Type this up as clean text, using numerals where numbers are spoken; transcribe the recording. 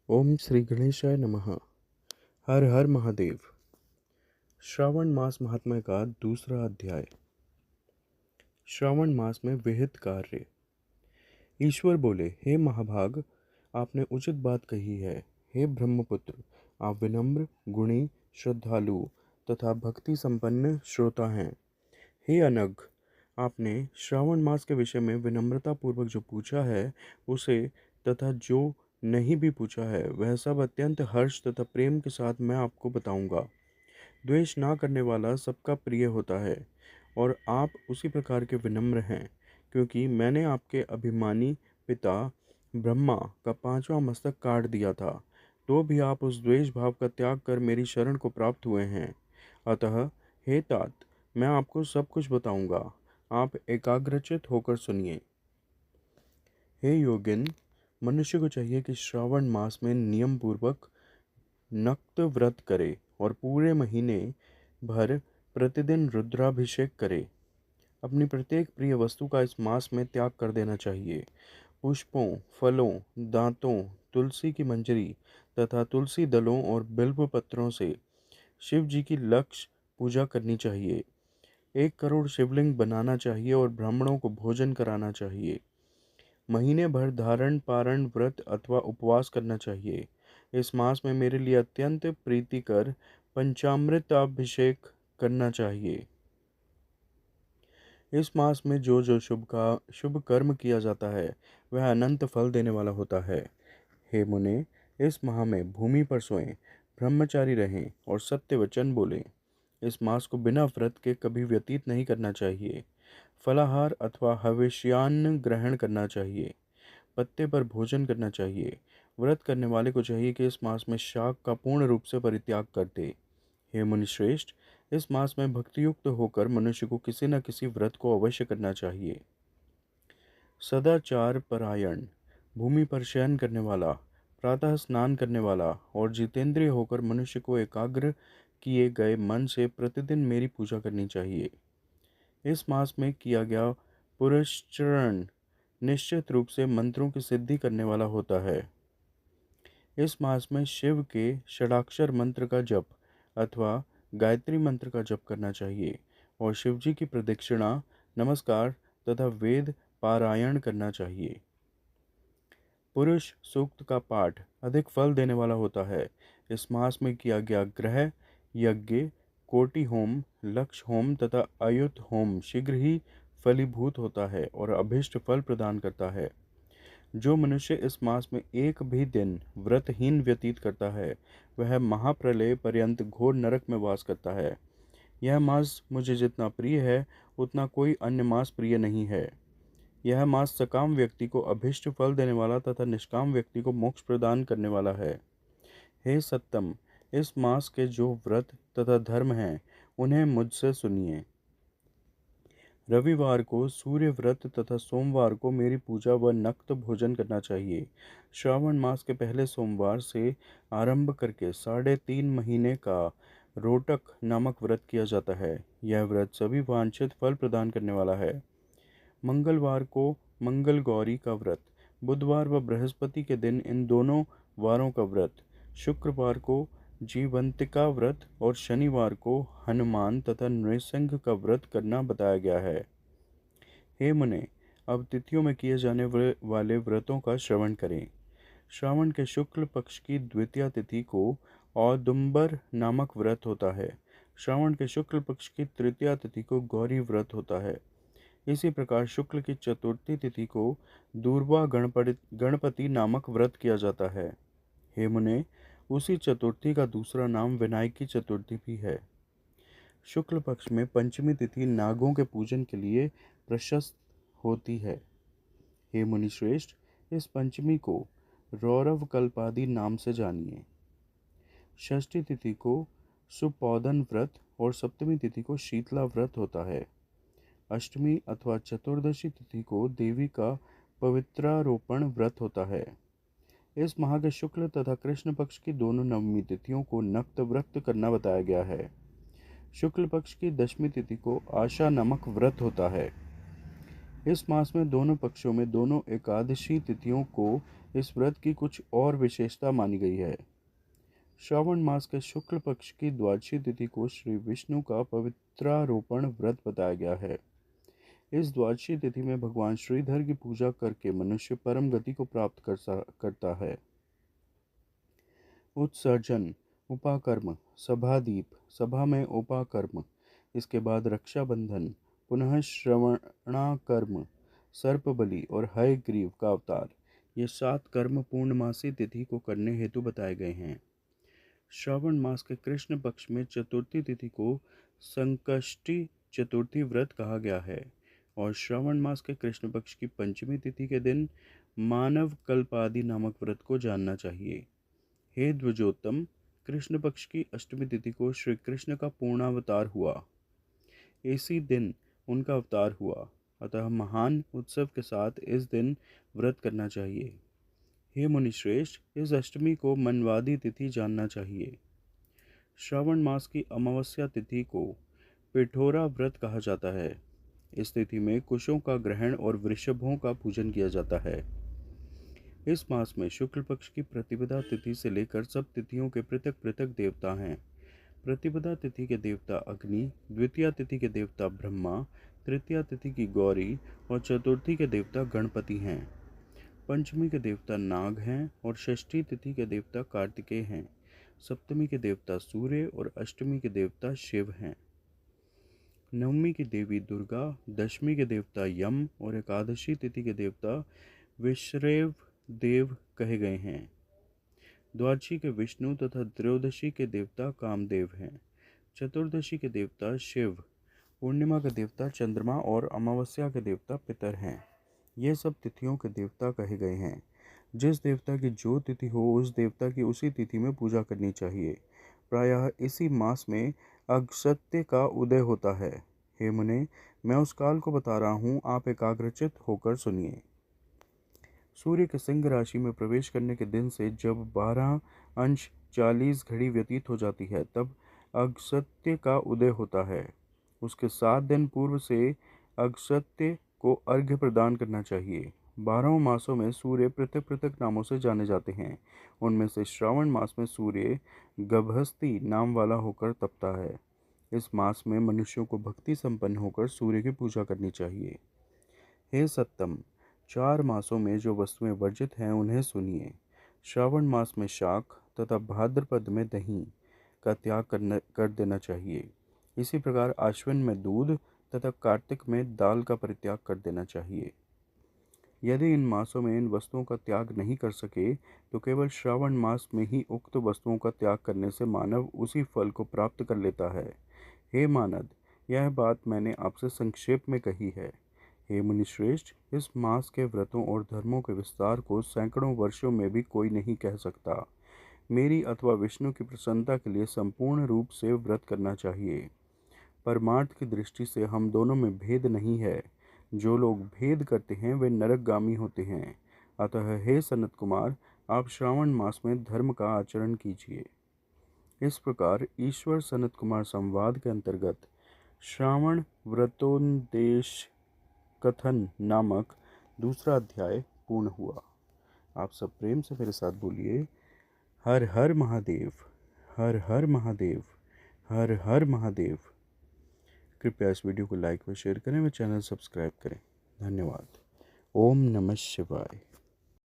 ओम श्री गणेशाय नमः। हर हर महादेव। श्रावण मास महात्म्य का दूसरा अध्याय। श्रावण मास में विहित कार्य। ईश्वर बोले, हे महाभाग, आपने उचित बात कही है। हे ब्रह्मपुत्र, आप विनम्र, गुणी, श्रद्धालु तथा भक्ति संपन्न श्रोता हैं। हे अनघ, आपने श्रावण मास के विषय में विनम्रता पूर्वक जो पूछा है उसे तथा जो नहीं भी पूछा है वह सब अत्यंत हर्ष तथा प्रेम के साथ मैं आपको बताऊंगा। द्वेष ना करने वाला सबका प्रिय होता है और आप उसी प्रकार के विनम्र हैं, क्योंकि मैंने आपके अभिमानी पिता ब्रह्मा का पांचवा मस्तक काट दिया था, तो भी आप उस द्वेष भाव का त्याग कर मेरी शरण को प्राप्त हुए हैं। अतः हे तात, मैं आपको सब कुछ बताऊंगा, आप एकाग्रचित होकर सुनिए। हे योगिन, मनुष्य को चाहिए कि श्रावण मास में नियम पूर्वक नक्त व्रत करे और पूरे महीने भर प्रतिदिन रुद्राभिषेक करे। अपनी प्रत्येक प्रिय वस्तु का इस मास में त्याग कर देना चाहिए। पुष्पों, फलों, दांतों, तुलसी की मंजरी तथा तुलसी दलों और बिल्व पत्रों से शिव जी की लक्ष्य पूजा करनी चाहिए। 1 करोड़ शिवलिंग बनाना चाहिए और ब्राह्मणों को भोजन कराना चाहिए। महीने भर धारण पारण व्रत अथवा उपवास करना चाहिए। इस मास में मेरे लिए अत्यंत प्रीतिकर पंचामृताभिषेक करना चाहिए। इस मास में जो जो शुभ कर्म किया जाता है वह अनंत फल देने वाला होता है। हे मुने, इस माह में भूमि पर सोएं, ब्रह्मचारी रहें और सत्य वचन बोलें। इस मास को बिना व्रत के कभी व्यतीत नहीं करना चाहिए। फलाहार अथवा हविष्यान्न ग्रहण करना चाहिए। पत्ते पर भोजन करना चाहिए। व्रत करने वाले को चाहिए कि इस मास में शाक का पूर्ण रूप से परित्याग कर दे। हे मुनिश्रेष्ठ, इस मास में भक्तियुक्त होकर मनुष्य को किसी न किसी व्रत को अवश्य करना चाहिए। सदाचार परायण, भूमि पर शयन करने वाला, प्रातः स्नान करने वाला और जितेंद्रिय होकर मनुष्य को एकाग्र किए गए मन से प्रतिदिन मेरी पूजा करनी चाहिए। इस मास में किया गया पुरस्चरण निश्चित रूप से मंत्रों की सिद्धि करने वाला होता है। इस मास में शिव के षडाक्षर मंत्र का जप अथवा गायत्री मंत्र का जप करना चाहिए और शिव जी की प्रदक्षिणा, नमस्कार तथा वेद पारायण करना चाहिए। पुरुष सूक्त का पाठ अधिक फल देने वाला होता है। इस मास में किया गया ग्रह यज्ञ, कोटि होम, लक्ष्य होम तथा अयुत होम शीघ्र ही फलीभूत होता है और अभीष्ट फल प्रदान करता है। जो मनुष्य इस मास में एक भी दिन व्रतहीन व्यतीत करता है वह महाप्रलय पर्यंत घोर नरक में वास करता है। यह मास मुझे जितना प्रिय है उतना कोई अन्य मास प्रिय नहीं है। यह मास सकाम व्यक्ति को अभीष्ट फल देने वाला तथा निष्काम व्यक्ति को मोक्ष प्रदान करने वाला है। हे सत्तम, इस मास के जो व्रत तथा धर्म हैं उन्हें मुझसे सुनिए। रविवार को सूर्य व्रत तथा सोमवार को मेरी पूजा व नक्त भोजन करना चाहिए। श्रावण मास के पहले सोमवार से आरंभ करके 3.5 महीने का रोटक नामक व्रत किया जाता है। यह व्रत सभी वांछित फल प्रदान करने वाला है। मंगलवार को मंगल गौरी का व्रत, बुधवार व बृहस्पति के दिन इन दोनों वारों का व्रत, शुक्रवार को जीवंतिका व्रत और शनिवार को हनुमान तथा नृसिंह का व्रत करना बताया गया है। हे मुने, अब तिथियों में किए जाने वाले व्रतों का श्रवण करें। श्रावण के शुक्ल पक्ष की द्वितीया तिथि को औदुंबर नामक व्रत होता है। श्रावण के शुक्ल पक्ष की तृतीया तिथि को गौरी व्रत होता है। इसी प्रकार शुक्ल की चतुर्थी तिथि को दूर्वा गणपति नामक व्रत किया जाता है। हे मुने, उसी चतुर्थी का दूसरा नाम विनायकी चतुर्थी भी है। शुक्ल पक्ष में पंचमी तिथि नागों के पूजन के लिए प्रशस्त होती है। हे मुनिश्रेष्ठ, इस पंचमी को रौरव कल्पादि नाम से जानिए। षष्ठी तिथि को सुपौदन व्रत और सप्तमी तिथि को शीतला व्रत होता है। अष्टमी अथवा चतुर्दशी तिथि को देवी का पवित्रारोपण व्रत होता है। इस माह के शुक्ल तथा कृष्ण पक्ष की दोनों नवमी तिथियों को नक्त व्रत करना बताया गया है। शुक्ल पक्ष की दशमी तिथि को आशा नामक व्रत होता है। इस मास में दोनों पक्षों में दोनों एकादशी तिथियों को इस व्रत की कुछ और विशेषता मानी गई है। श्रावण मास के शुक्ल पक्ष की द्वादशी तिथि को श्री विष्णु का पवित्रारोपण व्रत बताया गया है। इस द्वादशी तिथि में भगवान श्रीधर की पूजा करके मनुष्य परम गति को प्राप्त करता है। उत्सर्जन, उपाकर्म, सभादीप, सभा में उपाकर्म, इसके बाद रक्षाबंधन, पुनः श्रवणाकर्म, सर्पबलि और हयग्रीव का अवतार, ये 7 कर्म पूर्णमासी तिथि को करने हेतु बताए गए हैं। श्रावण मास के कृष्ण पक्ष में चतुर्थी तिथि को संकष्टी चतुर्थी व्रत कहा गया है और श्रावण मास के कृष्ण पक्ष की पंचमी तिथि के दिन मानव कल्पादि नामक व्रत को जानना चाहिए। हे द्विजोत्तम, कृष्ण पक्ष की अष्टमी तिथि को श्री कृष्ण का पूर्णावतार हुआ। इसी दिन उनका अवतार हुआ, अतः महान उत्सव के साथ इस दिन व्रत करना चाहिए। हे मुनिश्रेष्ठ, इस अष्टमी को मनवादी तिथि जानना चाहिए। श्रावण मास की अमावस्या तिथि को पिठोरा व्रत कहा जाता है। इस तिथि में कुशों का ग्रहण और वृषभों का पूजन किया जाता है। इस मास में शुक्ल पक्ष की प्रतिपदा तिथि से लेकर सब तिथियों के पृथक पृथक देवता हैं। प्रतिपदा तिथि के देवता अग्नि, द्वितीय तिथि के देवता ब्रह्मा, तृतीय तिथि की गौरी और चतुर्थी के देवता गणपति हैं। पंचमी के देवता नाग हैं और षष्ठी तिथि के देवता कार्तिकेय हैं। सप्तमी के देवता सूर्य और अष्टमी के देवता शिव हैं। नवमी की देवी दुर्गा, दशमी के देवता यम और एकादशी तिथि के देवता विश्रेव देव कहे गए हैं। द्वादशी के विष्णु तथा त्रयोदशी के देवता कामदेव हैं। चतुर्दशी के देवता शिव, पूर्णिमा के देवता चंद्रमा और अमावस्या के देवता पितर हैं। ये सब तिथियों के देवता कहे गए हैं। जिस देवता की जो तिथि हो उस देवता की उसी तिथि में पूजा करनी चाहिए। प्रायः इसी मास में अगस्त्य का उदय होता है। हे मुने, मैं उस काल को बता रहा हूँ, आप एकाग्रचित होकर सुनिए। सूर्य के सिंह राशि में प्रवेश करने के दिन से जब 12 अंश 40 घड़ी व्यतीत हो जाती है तब अगस्त्य का उदय होता है। उसके 7 दिन पूर्व से अगस्त्य को अर्घ्य प्रदान करना चाहिए। 12 मासों में सूर्य पृथक पृथक नामों से जाने जाते हैं। उनमें से श्रावण मास में सूर्य गभस्ती नाम वाला होकर तपता है। इस मास में मनुष्यों को भक्ति संपन्न होकर सूर्य की पूजा करनी चाहिए। हे सत्तम, 4 मासों में जो वस्तुएं वर्जित हैं उन्हें सुनिए। श्रावण मास में शाक तथा भाद्रपद में दही का त्याग कर देना चाहिए। इसी प्रकार आश्विन में दूध तथा कार्तिक में दाल का परित्याग कर देना चाहिए। यदि इन मासों में इन वस्तुओं का त्याग नहीं कर सके तो केवल श्रावण मास में ही उक्त वस्तुओं का त्याग करने से मानव उसी फल को प्राप्त कर लेता है। हे मानद, यह बात मैंने आपसे संक्षेप में कही है। हे मुनिश्रेष्ठ, इस मास के व्रतों और धर्मों के विस्तार को सैकड़ों वर्षों में भी कोई नहीं कह सकता। मेरी अथवा विष्णु की प्रसन्नता के लिए संपूर्ण रूप से व्रत करना चाहिए। परमार्थ की दृष्टि से हम दोनों में भेद नहीं है। जो लोग भेद करते हैं वे नरकगामी होते हैं। अतः हे सनत कुमार, आप श्रावण मास में धर्म का आचरण कीजिए। इस प्रकार ईश्वर सनत कुमार संवाद के अंतर्गत श्रावण व्रतोन्देश कथन नामक दूसरा अध्याय पूर्ण हुआ। आप सब प्रेम से मेरे साथ बोलिए, हर हर महादेव, हर हर महादेव, हर हर महादेव। कृपया इस वीडियो को लाइक व शेयर करें व चैनल सब्सक्राइब करें। धन्यवाद। ओम नमः शिवाय।